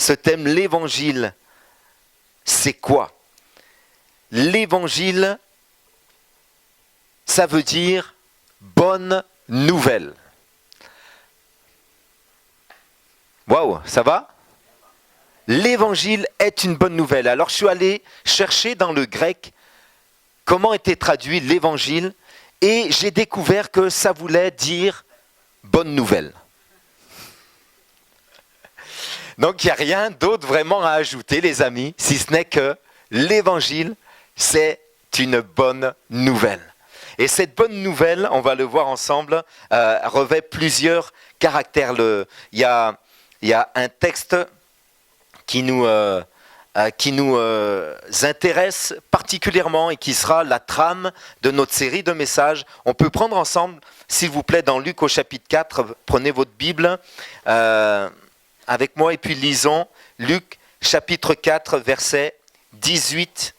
ce thème, l'évangile, c'est quoi? L'évangile, ça veut dire bonne nouvelle. Waouh, ça va? L'évangile est une bonne nouvelle. Alors je suis allé chercher dans le grec comment était traduit l'évangile et j'ai découvert que ça voulait dire bonne nouvelle. Donc il n'y a rien d'autre vraiment à ajouter, les amis, si ce n'est que l'évangile, c'est une bonne nouvelle. Et cette bonne nouvelle, on va le voir ensemble, revêt plusieurs caractères. Il y a un texte qui nous intéresse particulièrement et qui sera la trame de notre série de messages. On peut prendre ensemble, s'il vous plaît, dans Luc au chapitre 4, prenez votre Bible avec moi et puis lisons Luc chapitre 4, versets 18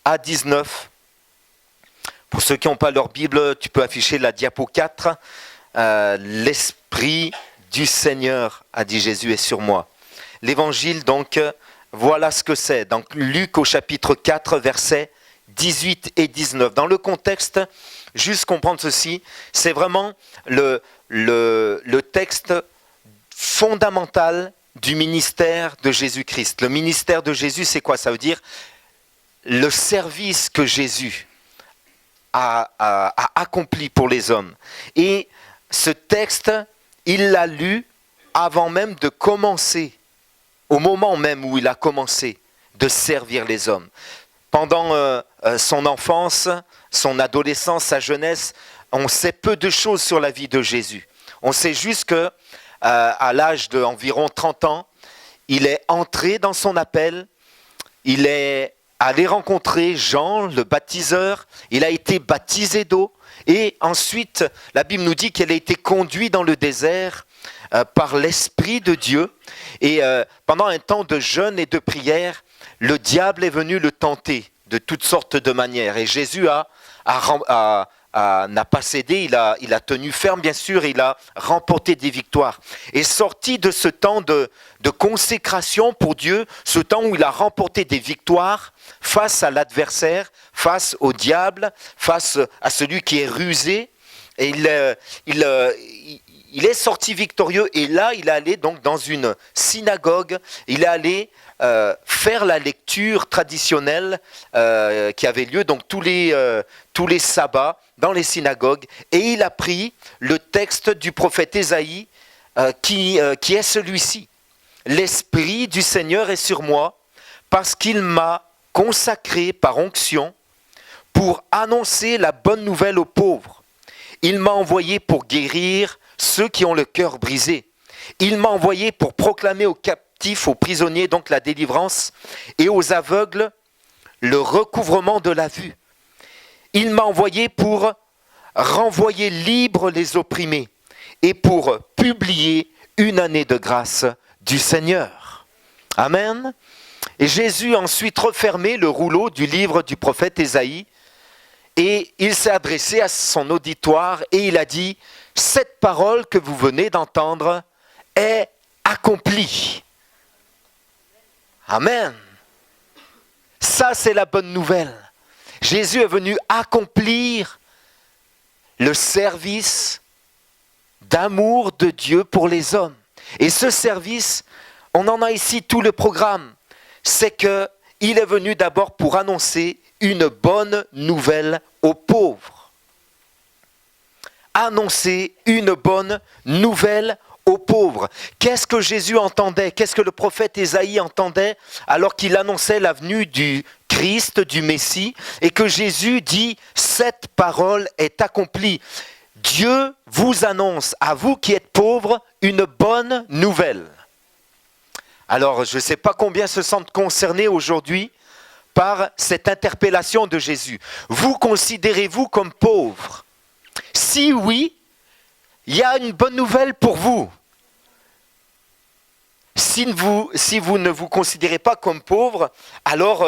à 19. Pour ceux qui n'ont pas leur Bible, tu peux afficher la diapo 4. L'Esprit du Seigneur, a dit Jésus, est sur moi. L'évangile, donc, voilà ce que c'est. Donc, Luc au chapitre 4, versets 18 et 19. Dans le contexte, juste comprendre ceci, c'est vraiment le texte fondamental du ministère de Jésus-Christ. Le ministère de Jésus, c'est quoi? Ça veut dire le service que Jésus a accompli pour les hommes. Et ce texte, il l'a lu avant même de commencer, au moment même où il a commencé de servir les hommes. Pendant son enfance, son adolescence, sa jeunesse, on sait peu de choses sur la vie de Jésus. On sait juste que à l'âge d'environ 30 ans, il est entré dans son appel, il est allé rencontrer Jean, le baptiseur, il a été baptisé d'eau, et ensuite, la Bible nous dit qu'il a été conduit dans le désert par l'Esprit de Dieu, et pendant un temps de jeûne et de prière, le diable est venu le tenter de toutes sortes de manières, et Jésus n'a pas cédé, il a tenu ferme bien sûr, il a remporté des victoires. Et sorti de ce temps de consécration pour Dieu, ce temps où il a remporté des victoires face à l'adversaire, face au diable, face à celui qui est rusé, et il est sorti victorieux, et là il est allé donc dans une synagogue, il est allé faire la lecture traditionnelle qui avait lieu donc tous les sabbats dans les synagogues, et il a pris le texte du prophète Ésaïe qui est celui-ci. L'Esprit du Seigneur est sur moi parce qu'il m'a consacré par onction pour annoncer la bonne nouvelle aux pauvres. Il m'a envoyé pour guérir ceux qui ont le cœur brisé. Il m'a envoyé pour proclamer aux captifs, aux prisonniers, donc la délivrance, et aux aveugles, le recouvrement de la vue. Il m'a envoyé pour renvoyer libres les opprimés et pour publier une année de grâce du Seigneur. Amen. Et Jésus a ensuite refermé le rouleau du livre du prophète Ésaïe et il s'est adressé à son auditoire et il a dit « Cette parole que vous venez d'entendre est accomplie. » Amen. Ça, c'est la bonne nouvelle. Jésus est venu accomplir le service d'amour de Dieu pour les hommes. Et ce service, on en a ici tout le programme. C'est qu'il est venu d'abord pour annoncer une bonne nouvelle aux pauvres. Annoncer une bonne nouvelle aux pauvres. Qu'est-ce que Jésus entendait? Qu'est-ce que le prophète Ésaïe entendait alors qu'il annonçait la venue du Christ, du Messie, et que Jésus dit « Cette parole est accomplie ». Dieu vous annonce, à vous qui êtes pauvres, une bonne nouvelle. Alors, je ne sais pas combien se sentent concernés aujourd'hui par cette interpellation de Jésus. Vous considérez-vous comme pauvres? Si oui, il y a une bonne nouvelle pour vous. Si vous ne vous considérez pas comme pauvres, alors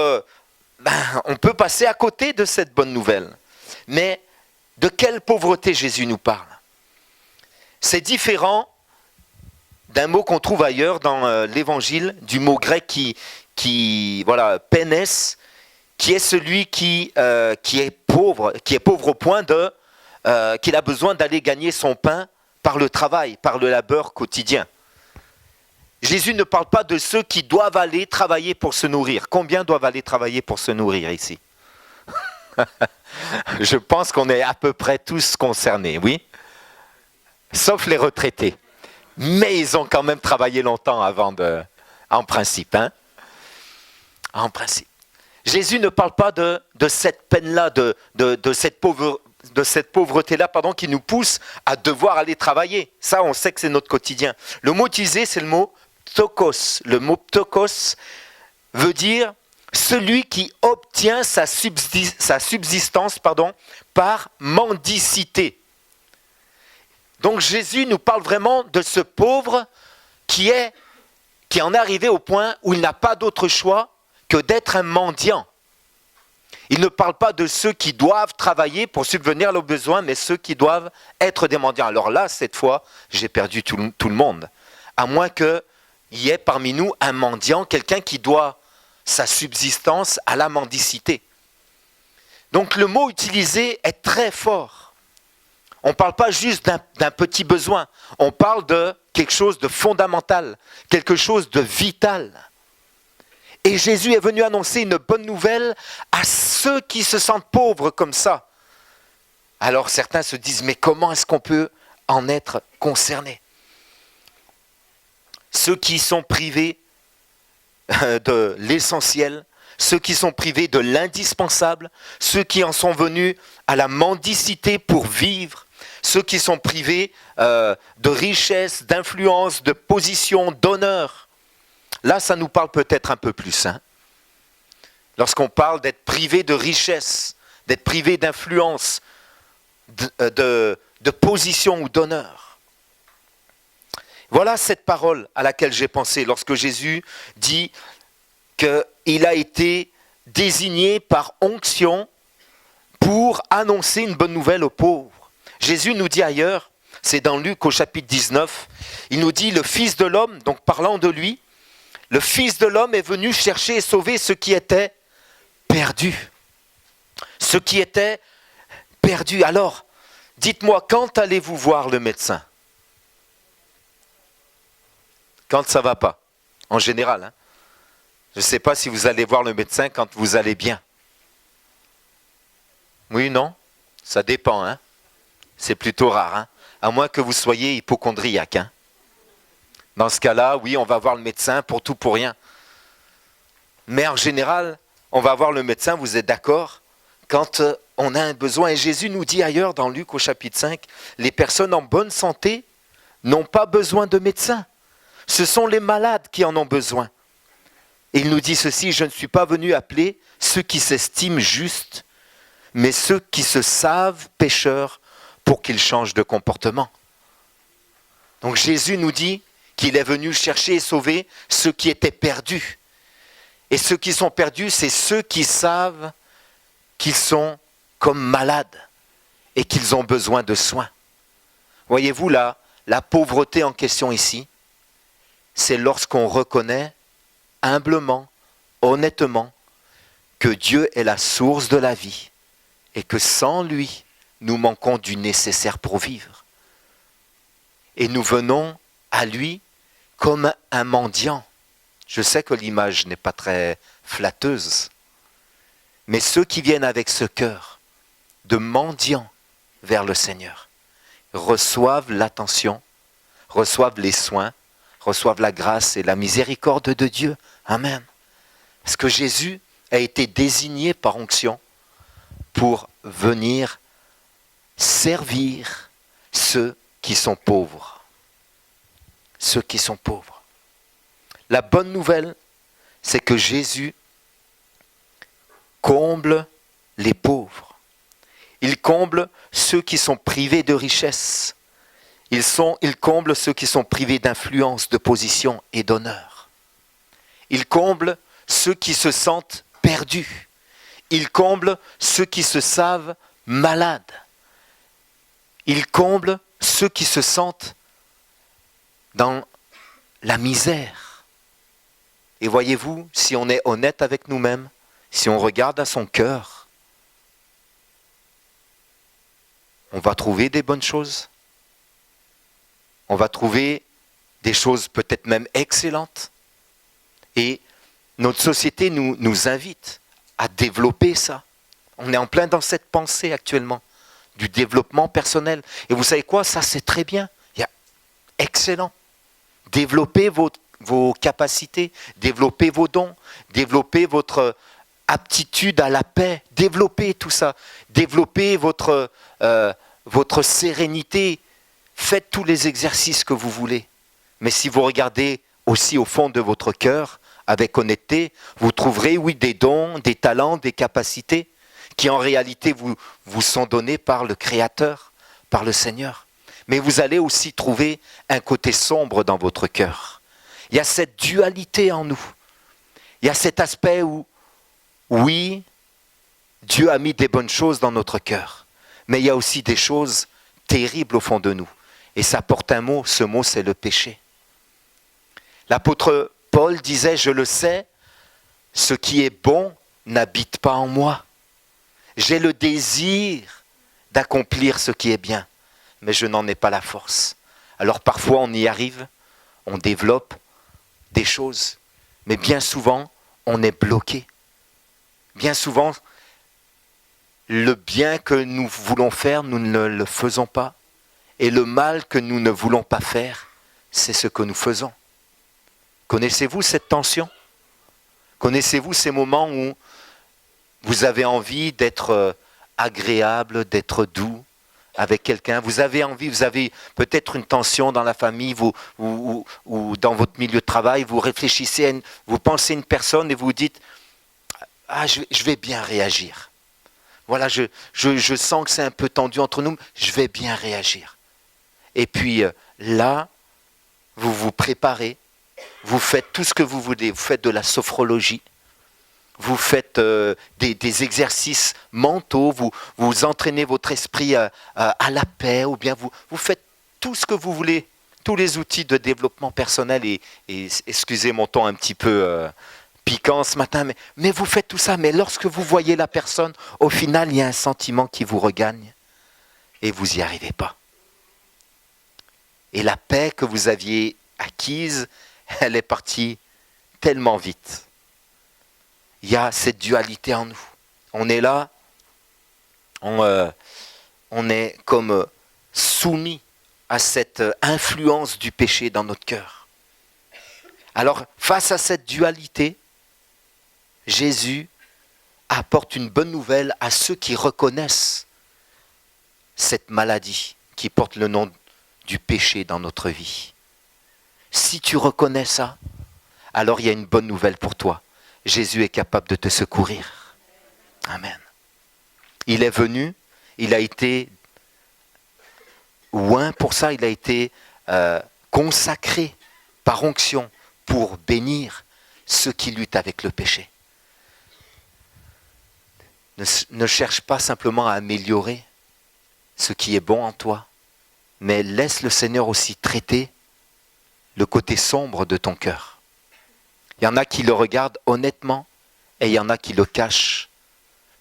on peut passer à côté de cette bonne nouvelle. Mais de quelle pauvreté Jésus nous parle? C'est différent d'un mot qu'on trouve ailleurs dans l'évangile, du mot grec voilà, pénès, qui est celui qui est pauvre au point qu'il a besoin d'aller gagner son pain par le travail, par le labeur quotidien. Jésus ne parle pas de ceux qui doivent aller travailler pour se nourrir. Combien doivent aller travailler pour se nourrir ici? Je pense qu'on est à peu près tous concernés, oui? Sauf les retraités. Mais ils ont quand même travaillé longtemps en principe. Hein? En principe. Jésus ne parle pas de cette peine-là, de cette pauvreté-là, qui nous pousse à devoir aller travailler. Ça, on sait que c'est notre quotidien. Le mot utilisé, c'est le mot ptokos. Le mot ptokos veut dire celui qui obtient sa subsistance par mendicité. Donc Jésus nous parle vraiment de ce pauvre qui en est arrivé au point où il n'a pas d'autre choix que d'être un mendiant. Il ne parle pas de ceux qui doivent travailler pour subvenir à leurs besoins, mais ceux qui doivent être des mendiants. Alors là, cette fois, j'ai perdu tout le monde. À moins qu'il y ait parmi nous un mendiant, quelqu'un qui doit sa subsistance à la mendicité. Donc le mot utilisé est très fort. On ne parle pas juste d'un petit besoin, on parle de quelque chose de fondamental, quelque chose de vital. Et Jésus est venu annoncer une bonne nouvelle à ceux qui se sentent pauvres comme ça. Alors certains se disent, mais comment est-ce qu'on peut en être concerné? Ceux qui sont privés de l'essentiel, ceux qui sont privés de l'indispensable, ceux qui en sont venus à la mendicité pour vivre, ceux qui sont privés de richesse, d'influence, de position, d'honneur. Là, ça nous parle peut-être un peu plus. Hein. Lorsqu'on parle d'être privé de richesse, d'être privé d'influence, de position ou d'honneur. Voilà cette parole à laquelle j'ai pensé lorsque Jésus dit qu'il a été désigné par onction pour annoncer une bonne nouvelle aux pauvres. Jésus nous dit ailleurs, c'est dans Luc au chapitre 19, il nous dit le Fils de l'homme, donc parlant de lui, le Fils de l'homme est venu chercher et sauver ce qui était perdu. Ce qui était perdu. Alors, dites-moi, quand allez-vous voir le médecin? Quand ça ne va pas, en général. Hein. Je ne sais pas si vous allez voir le médecin quand vous allez bien. Oui, non? Ça dépend, hein? C'est plutôt rare, hein? À moins que vous soyez hypocondriaque. Hein? Dans ce cas-là, oui, on va voir le médecin pour tout, pour rien. Mais en général, on va voir le médecin, vous êtes d'accord, quand on a un besoin. Et Jésus nous dit ailleurs, dans Luc au chapitre 5, les personnes en bonne santé n'ont pas besoin de médecin. Ce sont les malades qui en ont besoin. Et il nous dit ceci, je ne suis pas venu appeler ceux qui s'estiment justes, mais ceux qui se savent pécheurs pour qu'ils changent de comportement. Donc Jésus nous dit qu'il est venu chercher et sauver ceux qui étaient perdus. Et ceux qui sont perdus, c'est ceux qui savent qu'ils sont comme malades et qu'ils ont besoin de soins. Voyez-vous là, la pauvreté en question ici, c'est lorsqu'on reconnaît humblement, honnêtement, que Dieu est la source de la vie et que sans lui, nous manquons du nécessaire pour vivre. Et nous venons à lui comme un mendiant. Je sais que l'image n'est pas très flatteuse, mais ceux qui viennent avec ce cœur de mendiant vers le Seigneur reçoivent l'attention, reçoivent les soins, reçoivent la grâce et la miséricorde de Dieu. Amen. Parce que Jésus a été désigné par onction pour venir servir ceux qui sont pauvres. Ceux qui sont pauvres. La bonne nouvelle, c'est que Jésus comble les pauvres. Il comble ceux qui sont privés de richesse. Il comble ceux qui sont privés d'influence, de position et d'honneur. Il comble ceux qui se sentent perdus. Il comble ceux qui se savent malades. Il comble ceux qui se sentent dans la misère. Et voyez-vous, si on est honnête avec nous-mêmes, si on regarde à son cœur, on va trouver des bonnes choses. On va trouver des choses peut-être même excellentes. Et notre société nous invite à développer ça. On est en plein dans cette pensée actuellement, du développement personnel. Et vous savez quoi, ça c'est très bien. Excellent. Développez vos capacités, développez vos dons, développez votre aptitude à la paix, développez tout ça, développez votre sérénité, faites tous les exercices que vous voulez. Mais si vous regardez aussi au fond de votre cœur, avec honnêteté, vous trouverez, oui, des dons, des talents, des capacités qui en réalité vous sont donnés par le Créateur, par le Seigneur. Mais vous allez aussi trouver un côté sombre dans votre cœur. Il y a cette dualité en nous. Il y a cet aspect où, oui, Dieu a mis des bonnes choses dans notre cœur. Mais il y a aussi des choses terribles au fond de nous. Et ça porte un mot, ce mot c'est le péché. L'apôtre Paul disait, je le sais, ce qui est bon n'habite pas en moi. J'ai le désir d'accomplir ce qui est bien, mais je n'en ai pas la force. Alors parfois on y arrive, on développe des choses, mais bien souvent on est bloqué. Bien souvent, le bien que nous voulons faire, nous ne le faisons pas. Et le mal que nous ne voulons pas faire, c'est ce que nous faisons. Connaissez-vous cette tension ? Connaissez-vous ces moments où vous avez envie d'être agréable, d'être doux avec quelqu'un ? Vous avez envie, vous avez peut-être une tension dans la famille ou dans votre milieu de travail, vous réfléchissez, vous pensez à une personne et vous vous dites « Ah, je vais bien réagir. Voilà, je sens que c'est un peu tendu entre nous, je vais bien réagir. » Et puis là, vous vous préparez, vous faites tout ce que vous voulez, vous faites de la sophrologie, vous faites des exercices mentaux, vous entraînez votre esprit à la paix, ou bien vous faites tout ce que vous voulez, tous les outils de développement personnel, et excusez mon ton un petit peu piquant ce matin, mais vous faites tout ça, mais lorsque vous voyez la personne, au final, il y a un sentiment qui vous regagne, et vous n'y arrivez pas. Et la paix que vous aviez acquise, elle est partie tellement vite. Il y a cette dualité en nous. On est là, on est comme soumis à cette influence du péché dans notre cœur. Alors, face à cette dualité, Jésus apporte une bonne nouvelle à ceux qui reconnaissent cette maladie qui porte le nom du péché dans notre vie. Si tu reconnais ça, alors il y a une bonne nouvelle pour toi. Jésus est capable de te secourir. Amen. Il est venu, il a été oint pour ça, il a été consacré par onction pour bénir ceux qui luttent avec le péché. Ne cherche pas simplement à améliorer ce qui est bon en toi, mais laisse le Seigneur aussi traiter le côté sombre de ton cœur. Il y en a qui le regardent honnêtement et il y en a qui le cachent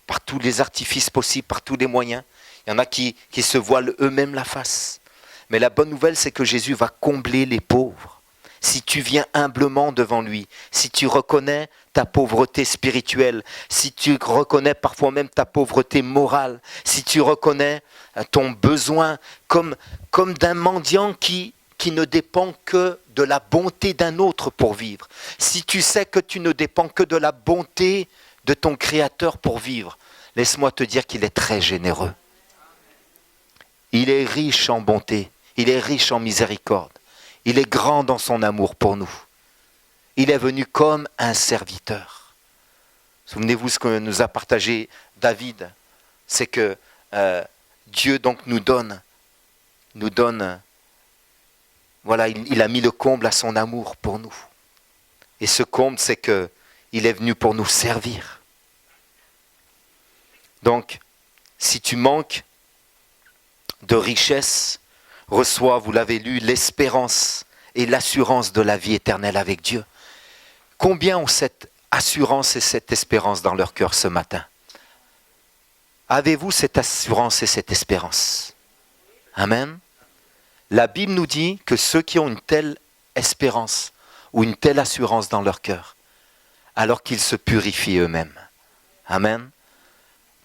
par tous les artifices possibles, par tous les moyens. Il y en a qui se voilent eux-mêmes la face. Mais la bonne nouvelle, c'est que Jésus va combler les pauvres. Si tu viens humblement devant lui, si tu reconnais ta pauvreté spirituelle, si tu reconnais parfois même ta pauvreté morale, si tu reconnais ton besoin comme d'un mendiant qui ne dépend que de la bonté d'un autre pour vivre. Si tu sais que tu ne dépends que de la bonté de ton Créateur pour vivre, laisse-moi te dire qu'il est très généreux. Il est riche en bonté, il est riche en miséricorde, il est grand dans son amour pour nous. Il est venu comme un serviteur. Souvenez-vous ce que nous a partagé David, c'est que Dieu donc nous donne, voilà, il a mis le comble à son amour pour nous. Et ce comble, c'est qu'il est venu pour nous servir. Donc, si tu manques de richesse, reçois, vous l'avez lu, l'espérance et l'assurance de la vie éternelle avec Dieu. Combien ont cette assurance et cette espérance dans leur cœur ce matin? Avez-vous cette assurance et cette espérance? Amen. La Bible nous dit que ceux qui ont une telle espérance ou une telle assurance dans leur cœur, alors qu'ils se purifient eux-mêmes. Amen.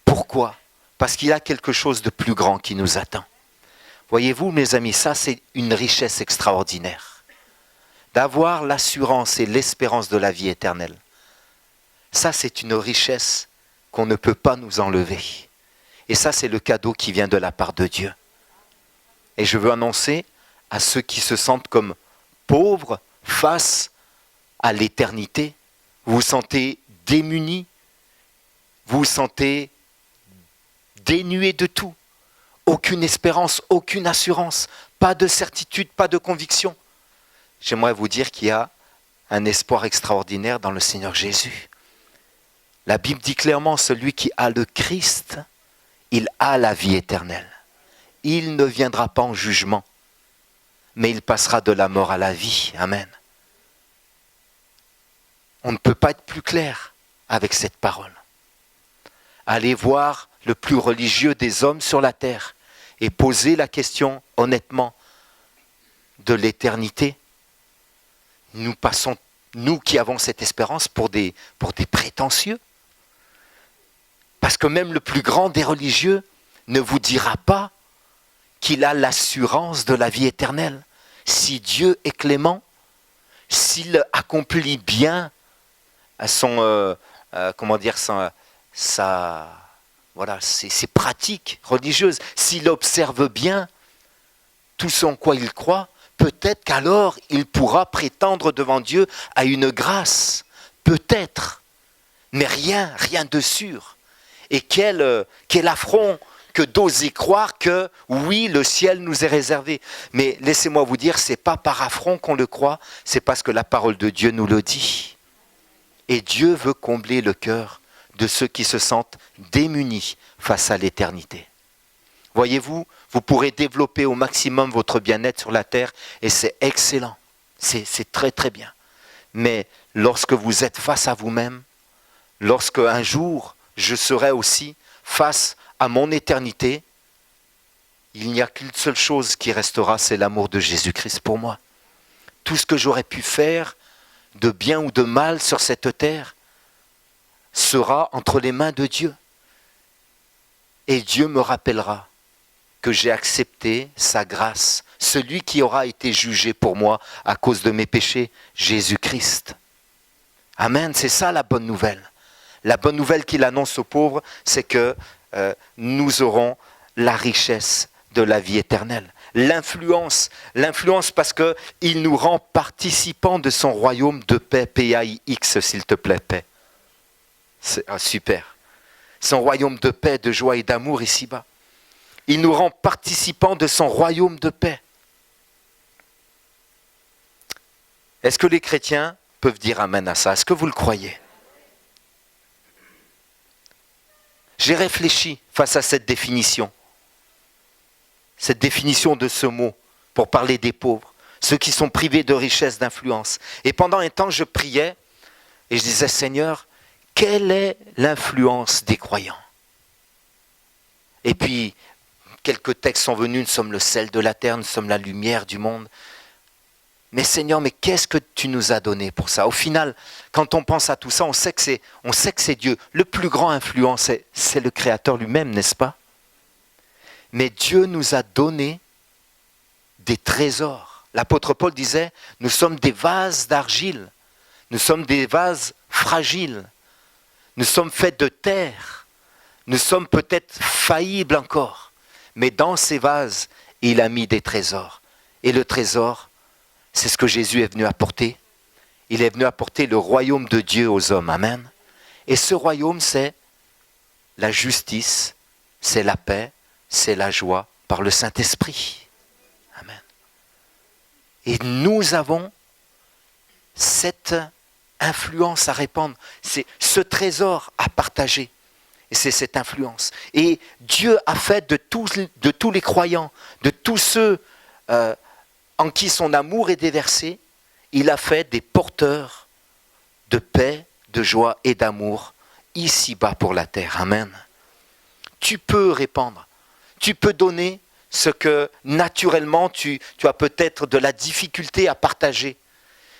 Pourquoi? Parce qu'il y a quelque chose de plus grand qui nous attend. Voyez-vous, mes amis, ça c'est une richesse extraordinaire. D'avoir l'assurance et l'espérance de la vie éternelle. Ça c'est une richesse qu'on ne peut pas nous enlever. Et ça c'est le cadeau qui vient de la part de Dieu. Et je veux annoncer à ceux qui se sentent comme pauvres face à l'éternité, vous vous sentez démunis, vous vous sentez dénués de tout, aucune espérance, aucune assurance, pas de certitude, pas de conviction. J'aimerais vous dire qu'il y a un espoir extraordinaire dans le Seigneur Jésus. La Bible dit clairement, celui qui a le Christ, il a la vie éternelle. Il ne viendra pas en jugement, mais il passera de la mort à la vie. Amen. On ne peut pas être plus clair avec cette parole. Allez voir le plus religieux des hommes sur la terre et posez la question honnêtement de l'éternité. Nous passons, nous qui avons cette espérance, pour des prétentieux. Parce que même le plus grand des religieux ne vous dira pas qu'il a l'assurance de la vie éternelle. Si Dieu est clément, s'il accomplit bien ses pratiques religieuses, s'il observe bien tout ce en quoi il croit, peut-être qu'alors il pourra prétendre devant Dieu à une grâce. Peut-être, mais rien de sûr. Et quel affront que d'oser croire que oui, le ciel nous est réservé. Mais laissez-moi vous dire, ce n'est pas par affront qu'on le croit, c'est parce que la parole de Dieu nous le dit. Et Dieu veut combler le cœur de ceux qui se sentent démunis face à l'éternité. Voyez-vous, vous pourrez développer au maximum votre bien-être sur la terre et c'est excellent, c'est très très bien. Mais lorsque vous êtes face à vous-même, lorsque un jour je serai aussi face à mon éternité, il n'y a qu'une seule chose qui restera, c'est l'amour de Jésus-Christ pour moi. Tout ce que j'aurais pu faire de bien ou de mal sur cette terre sera entre les mains de Dieu. Et Dieu me rappellera que j'ai accepté sa grâce, celui qui aura été jugé pour moi à cause de mes péchés, Jésus-Christ. Amen, c'est ça la bonne nouvelle. La bonne nouvelle qu'il annonce aux pauvres, c'est que nous aurons la richesse de la vie éternelle. L'influence parce qu'il nous rend participants de son royaume de paix, P-A-I-X s'il te plaît, paix. C'est super. Son royaume de paix, de joie et d'amour ici-bas. Il nous rend participants de son royaume de paix. Est-ce que les chrétiens peuvent dire amen à ça? Est-ce que vous le croyez? J'ai réfléchi face à cette définition de ce mot pour parler des pauvres, ceux qui sont privés de richesse, d'influence. Et pendant un temps, je priais et je disais, Seigneur, quelle est l'influence des croyants? Et puis, quelques textes sont venus, nous sommes le sel de la terre, nous sommes la lumière du monde. Mais Seigneur, mais qu'est-ce que tu nous as donné pour ça? Au final, quand on pense à tout ça, on sait que c'est Dieu. Le plus grand influence, c'est le Créateur lui-même, n'est-ce pas? Mais Dieu nous a donné des trésors. L'apôtre Paul disait, nous sommes des vases d'argile, nous sommes des vases fragiles, nous sommes faits de terre, nous sommes peut-être faillibles encore, mais dans ces vases, il a mis des trésors. Et le trésor, c'est ce que Jésus est venu apporter. Il est venu apporter le royaume de Dieu aux hommes. Amen. Et ce royaume, c'est la justice, c'est la paix, c'est la joie par le Saint-Esprit. Amen. Et nous avons cette influence à répandre. C'est ce trésor à partager. Et c'est cette influence. Et Dieu a fait de tous les croyants, de tous ceux en qui son amour est déversé, il a fait des porteurs de paix, de joie et d'amour ici-bas pour la terre. Amen. Tu peux répandre, tu peux donner ce que naturellement tu as peut-être de la difficulté à partager.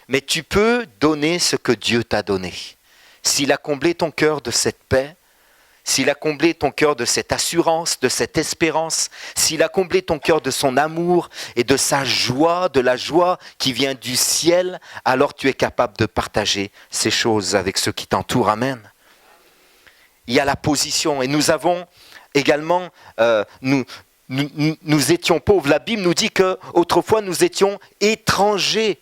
Mais tu peux donner ce que Dieu t'a donné. S'il a comblé ton cœur de cette paix, s'il a comblé ton cœur de cette assurance, de cette espérance, s'il a comblé ton cœur de son amour et de sa joie, de la joie qui vient du ciel, alors tu es capable de partager ces choses avec ceux qui t'entourent. Amen. Il y a la position et nous avons également, nous étions pauvres. La Bible nous dit qu'autrefois nous étions étrangers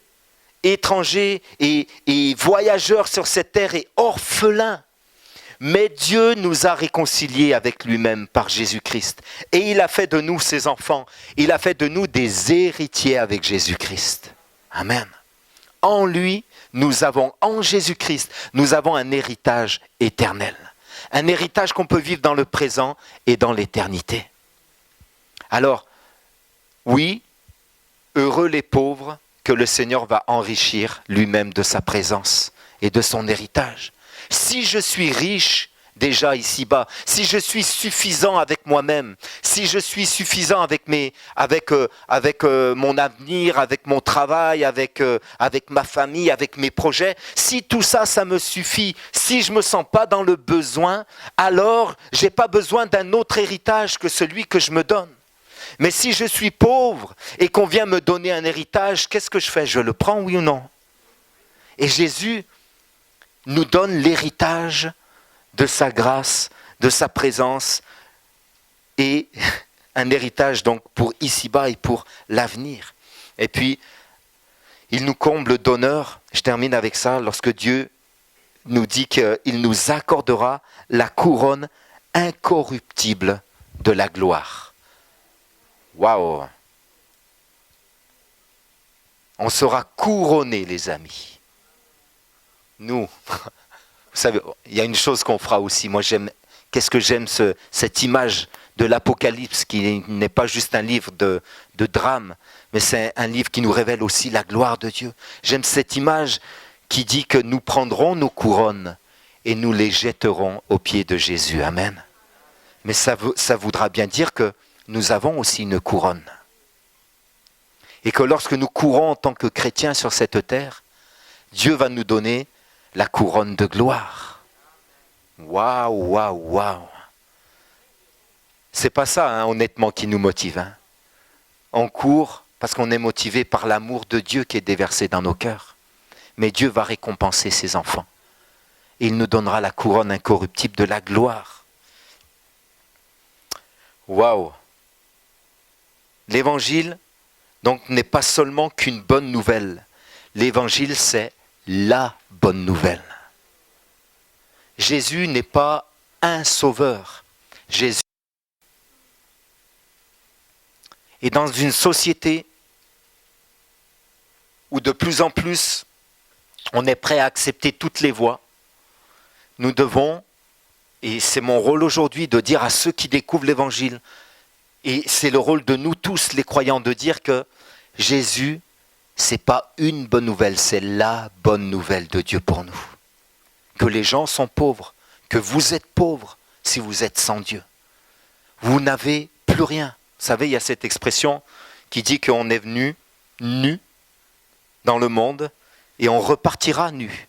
et voyageurs sur cette terre et orphelins. Mais Dieu nous a réconciliés avec lui-même par Jésus-Christ. Et il a fait de nous ses enfants. Il a fait de nous des héritiers avec Jésus-Christ. Amen. En lui, en Jésus-Christ, nous avons un héritage éternel. Un héritage qu'on peut vivre dans le présent et dans l'éternité. Alors, oui, heureux les pauvres que le Seigneur va enrichir lui-même de sa présence et de son héritage. Si je suis riche déjà ici-bas, si je suis suffisant avec moi-même, si je suis suffisant avec mon avenir, avec mon travail, avec ma famille, avec mes projets, si tout ça, ça me suffit, si je ne me sens pas dans le besoin, alors je n'ai pas besoin d'un autre héritage que celui que je me donne. Mais si je suis pauvre et qu'on vient me donner un héritage, qu'est-ce que je fais? Je le prends, oui ou non? Et Jésus nous donne l'héritage de sa grâce, de sa présence et un héritage donc pour ici-bas et pour l'avenir. Et puis, il nous comble d'honneur, je termine avec ça, lorsque Dieu nous dit qu'il nous accordera la couronne incorruptible de la gloire. Waouh! On sera couronnés, les amis. Nous, vous savez, il y a une chose qu'on fera aussi. Moi, qu'est-ce que j'aime cette image de l'Apocalypse, qui n'est pas juste un livre de drame, mais c'est un livre qui nous révèle aussi la gloire de Dieu. J'aime cette image qui dit que nous prendrons nos couronnes et nous les jetterons aux pieds de Jésus. Amen. Mais ça voudra bien dire que nous avons aussi une couronne. Et que lorsque nous courons en tant que chrétiens sur cette terre, Dieu va nous donner la couronne de gloire. Waouh, waouh, waouh. C'est pas ça, honnêtement, qui nous motive. On court parce qu'on est motivé par l'amour de Dieu qui est déversé dans nos cœurs. Mais Dieu va récompenser ses enfants. Et il nous donnera la couronne incorruptible de la gloire. Waouh. L'évangile, donc, n'est pas seulement qu'une bonne nouvelle. L'évangile, c'est la bonne nouvelle. Jésus n'est pas un sauveur. Jésus. Et dans une société où de plus en plus on est prêt à accepter toutes les voies, nous devons, et c'est mon rôle aujourd'hui de dire à ceux qui découvrent l'évangile, et c'est le rôle de nous tous les croyants de dire que Jésus, c'est pas une bonne nouvelle, c'est la bonne nouvelle de Dieu pour nous. Que les gens sont pauvres, que vous êtes pauvres si vous êtes sans Dieu. Vous n'avez plus rien. Vous savez, il y a cette expression qui dit qu'on est venu nu dans le monde et on repartira nu.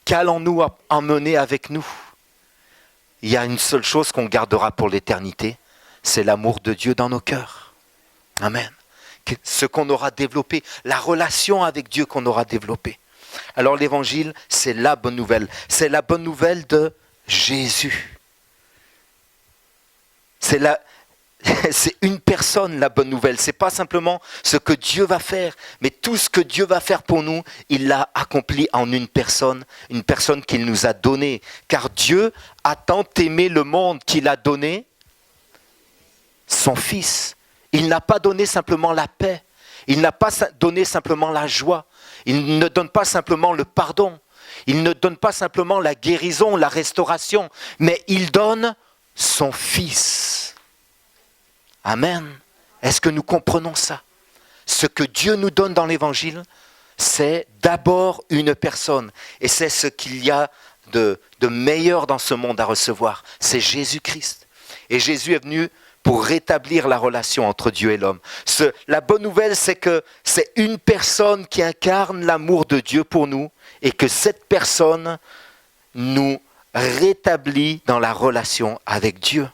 Qu'allons-nous emmener avec nous? Il y a une seule chose qu'on gardera pour l'éternité, c'est l'amour de Dieu dans nos cœurs. Amen. Ce qu'on aura développé, la relation avec Dieu qu'on aura développée. Alors l'évangile, c'est la bonne nouvelle. C'est la bonne nouvelle de Jésus. C'est une personne, la bonne nouvelle. C'est pas simplement ce que Dieu va faire, mais tout ce que Dieu va faire pour nous, il l'a accompli en une personne qu'il nous a donnée. Car Dieu a tant aimé le monde qu'il a donné son Fils. Il n'a pas donné simplement la paix. Il n'a pas donné simplement la joie. Il ne donne pas simplement le pardon. Il ne donne pas simplement la guérison, la restauration, mais il donne son Fils. Amen. Est-ce que nous comprenons ça? ce que Dieu nous donne dans l'Évangile, c'est d'abord une personne. Et c'est ce qu'il y a de meilleur dans ce monde à recevoir. C'est Jésus-Christ. Et Jésus est venu pour rétablir la relation entre Dieu et l'homme. La bonne nouvelle, c'est que c'est une personne qui incarne l'amour de Dieu pour nous et que cette personne nous rétablit dans la relation avec Dieu.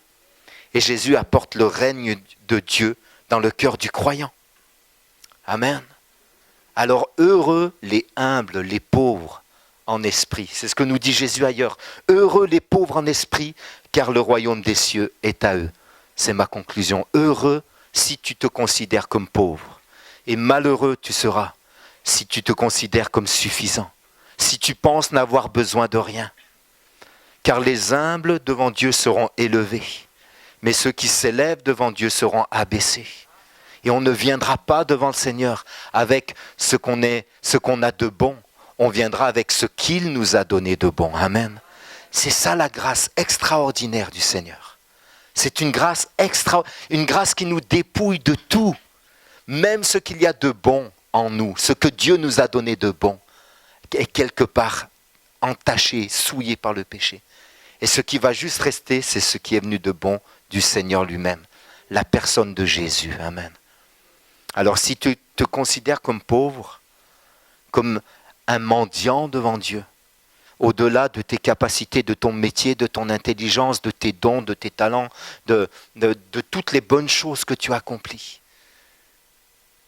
Et Jésus apporte le règne de Dieu dans le cœur du croyant. Amen. Alors heureux les humbles, les pauvres en esprit. C'est ce que nous dit Jésus ailleurs. Heureux les pauvres en esprit, car le royaume des cieux est à eux. C'est ma conclusion. Heureux si tu te considères comme pauvre. Et malheureux tu seras si tu te considères comme suffisant. Si tu penses n'avoir besoin de rien. Car les humbles devant Dieu seront élevés. Mais ceux qui s'élèvent devant Dieu seront abaissés. Et on ne viendra pas devant le Seigneur avec ce qu'on a de bon. On viendra avec ce qu'il nous a donné de bon. Amen. C'est ça la grâce extraordinaire du Seigneur. C'est une grâce qui nous dépouille de tout. Même ce qu'il y a de bon en nous, ce que Dieu nous a donné de bon, est quelque part entaché, souillé par le péché. Et ce qui va juste rester, c'est ce qui est venu de bon du Seigneur lui-même. La personne de Jésus. Amen. Alors si tu te considères comme pauvre, comme un mendiant devant Dieu, au-delà de tes capacités, de ton métier, de ton intelligence, de tes dons, de tes talents, de toutes les bonnes choses que tu accomplis,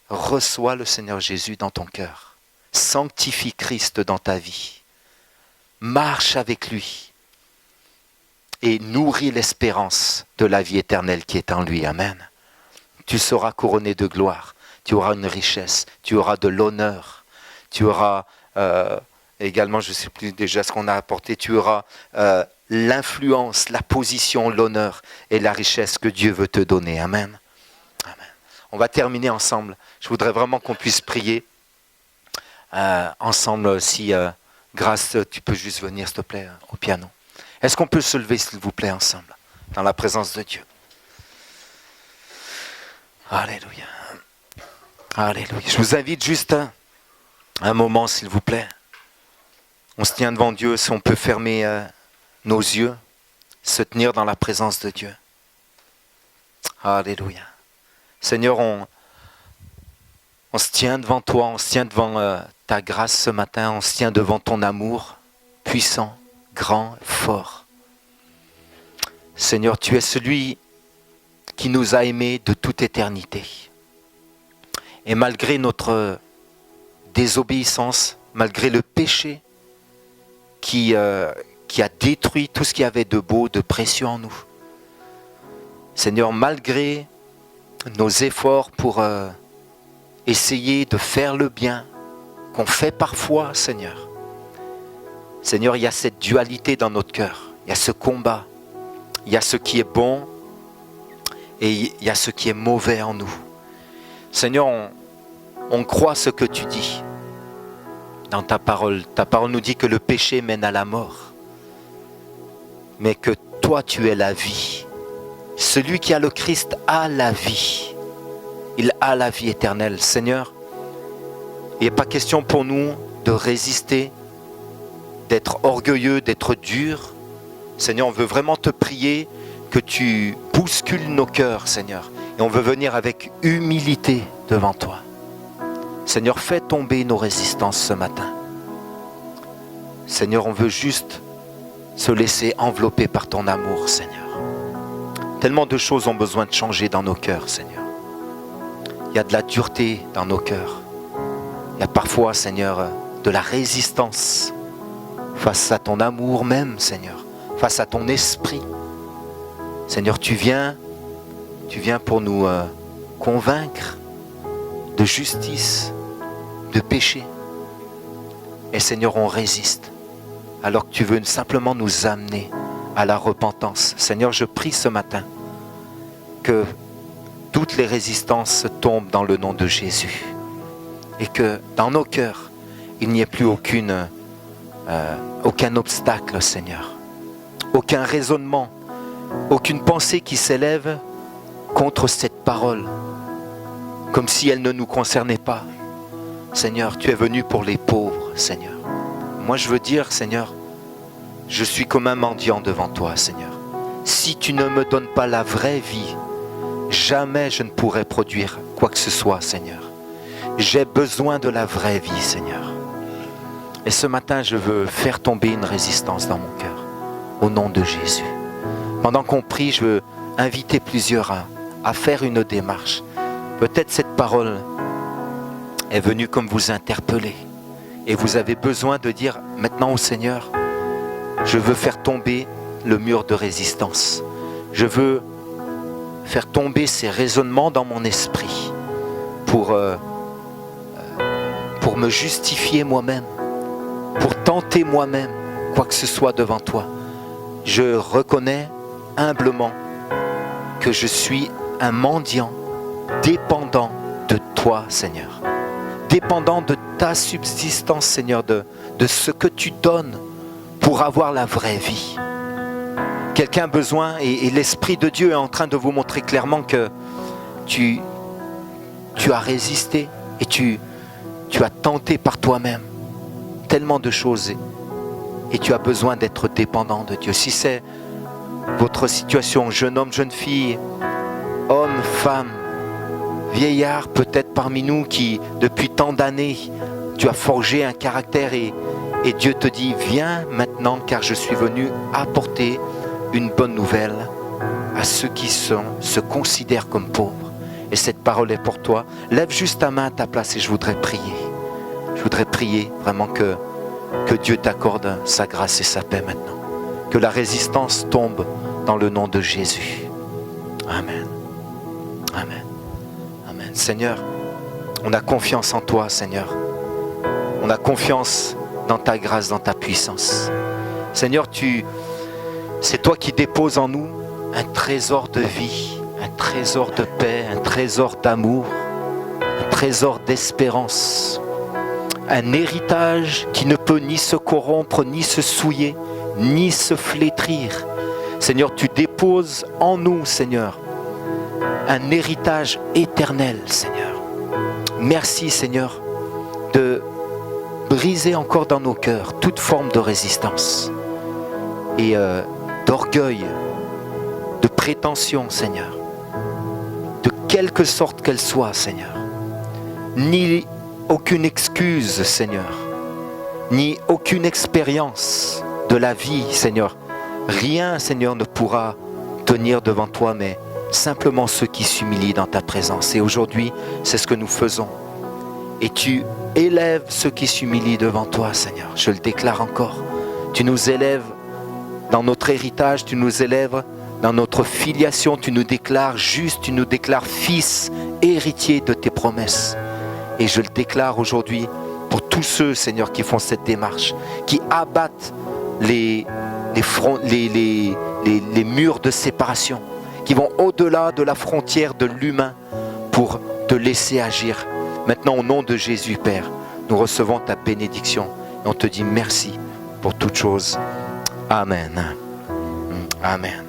reçois le Seigneur Jésus dans ton cœur. Sanctifie Christ dans ta vie. Marche avec lui. Et nourris l'espérance de la vie éternelle qui est en lui. Amen. Tu seras couronné de gloire. Tu auras une richesse. Tu auras de l'honneur. Tu auras également, je ne sais plus déjà ce qu'on a apporté, tu auras l'influence, la position, l'honneur et la richesse que Dieu veut te donner. Amen. Amen. On va terminer ensemble. Je voudrais vraiment qu'on puisse prier ensemble. Si Grâce, tu peux juste venir, s'il te plaît, au piano. Est-ce qu'on peut se lever, s'il vous plaît, ensemble, dans la présence de Dieu? Alléluia. Alléluia. Je vous invite juste un moment, s'il vous plaît. On se tient devant Dieu, si on peut fermer nos yeux, se tenir dans la présence de Dieu. Alléluia. Seigneur, on se tient devant toi, on se tient devant ta grâce ce matin, on se tient devant ton amour puissant, grand, fort. Seigneur, tu es celui qui nous a aimés de toute éternité. Et malgré notre désobéissance, malgré le péché qui a détruit tout ce qu'il y avait de beau, de précieux en nous, Seigneur, malgré nos efforts pour essayer de faire le bien, qu'on fait parfois, Seigneur. Seigneur, il y a cette dualité dans notre cœur, il y a ce combat, il y a ce qui est bon et il y a ce qui est mauvais en nous. Seigneur, on croit ce que tu dis dans ta parole. Ta parole nous dit que le péché mène à la mort, mais que toi tu es la vie. Celui qui a le Christ a la vie. Il a la vie éternelle. Seigneur, il n'est pas question pour nous de résister, d'être orgueilleux, d'être dur. Seigneur, on veut vraiment te prier que tu bouscules nos cœurs, Seigneur. Et on veut venir avec humilité devant toi. Seigneur, fais tomber nos résistances ce matin. Seigneur, on veut juste se laisser envelopper par ton amour, Seigneur. Tellement de choses ont besoin de changer dans nos cœurs, Seigneur. Il y a de la dureté dans nos cœurs. Il y a parfois, Seigneur, de la résistance face à ton amour même, Seigneur, face à ton esprit. Seigneur, tu viens pour nous convaincre de justice, de péché. Et Seigneur, on résiste, alors que tu veux simplement nous amener à la repentance. Seigneur, je prie ce matin que toutes les résistances tombent dans le nom de Jésus. Et que dans nos cœurs, il n'y ait plus aucun obstacle, Seigneur. Aucun raisonnement, aucune pensée qui s'élève contre cette parole, comme si elles ne nous concernaient pas. Seigneur, tu es venu pour les pauvres, Seigneur. Moi, je veux dire, Seigneur, je suis comme un mendiant devant toi, Seigneur. Si tu ne me donnes pas la vraie vie, jamais je ne pourrai produire quoi que ce soit, Seigneur. J'ai besoin de la vraie vie, Seigneur. Et ce matin, je veux faire tomber une résistance dans mon cœur, au nom de Jésus. Pendant qu'on prie, je veux inviter plusieurs à faire une démarche. Peut-être cette parole est venue comme vous interpeller. Et vous avez besoin de dire maintenant au Seigneur, je veux faire tomber le mur de résistance. Je veux faire tomber ces raisonnements dans mon esprit pour me justifier moi-même, pour tenter moi-même quoi que ce soit devant toi. Je reconnais humblement que je suis un mendiant dépendant de toi, Seigneur. Dépendant de ta subsistance, Seigneur, de ce que tu donnes pour avoir la vraie vie. Quelqu'un a besoin, et l'Esprit de Dieu est en train de vous montrer clairement que tu as résisté et tu as tenté par toi-même tellement de choses et tu as besoin d'être dépendant de Dieu. Si c'est votre situation, jeune homme, jeune fille, homme, femme, vieillard peut-être parmi nous qui depuis tant d'années tu as forgé un caractère et Dieu te dit viens maintenant car je suis venu apporter une bonne nouvelle à ceux qui se considèrent comme pauvres. Et cette parole est pour toi. Lève juste ta main à ta place et je voudrais prier. Je voudrais prier vraiment que Dieu t'accorde sa grâce et sa paix maintenant. Que la résistance tombe dans le nom de Jésus. Amen. Amen. Amen. Seigneur, on a confiance en toi, Seigneur. On a confiance dans ta grâce, dans ta puissance. Seigneur, c'est toi qui déposes en nous un trésor de vie, un trésor de paix, un trésor d'amour, un trésor d'espérance. Un héritage qui ne peut ni se corrompre, ni se souiller, ni se flétrir. Seigneur, tu déposes en nous, Seigneur, un héritage éternel, Seigneur. Merci, Seigneur, de briser encore dans nos cœurs toute forme de résistance et d'orgueil, de prétention, Seigneur, de quelque sorte qu'elle soit, Seigneur. Ni aucune excuse, Seigneur, ni aucune expérience de la vie, Seigneur. Rien, Seigneur, ne pourra tenir devant toi, mais simplement ceux qui s'humilient dans ta présence. Et aujourd'hui, c'est ce que nous faisons. Et tu élèves ceux qui s'humilient devant toi, Seigneur. Je le déclare encore. Tu nous élèves dans notre héritage, tu nous élèves dans notre filiation, tu nous déclares justes, tu nous déclares fils, héritiers de tes promesses. Et je le déclare aujourd'hui pour tous ceux, Seigneur, qui font cette démarche, qui abattent les murs de séparation, qui vont au-delà de la frontière de l'humain pour te laisser agir. Maintenant, au nom de Jésus, Père, nous recevons ta bénédiction et on te dit merci pour toutes choses. Amen. Amen.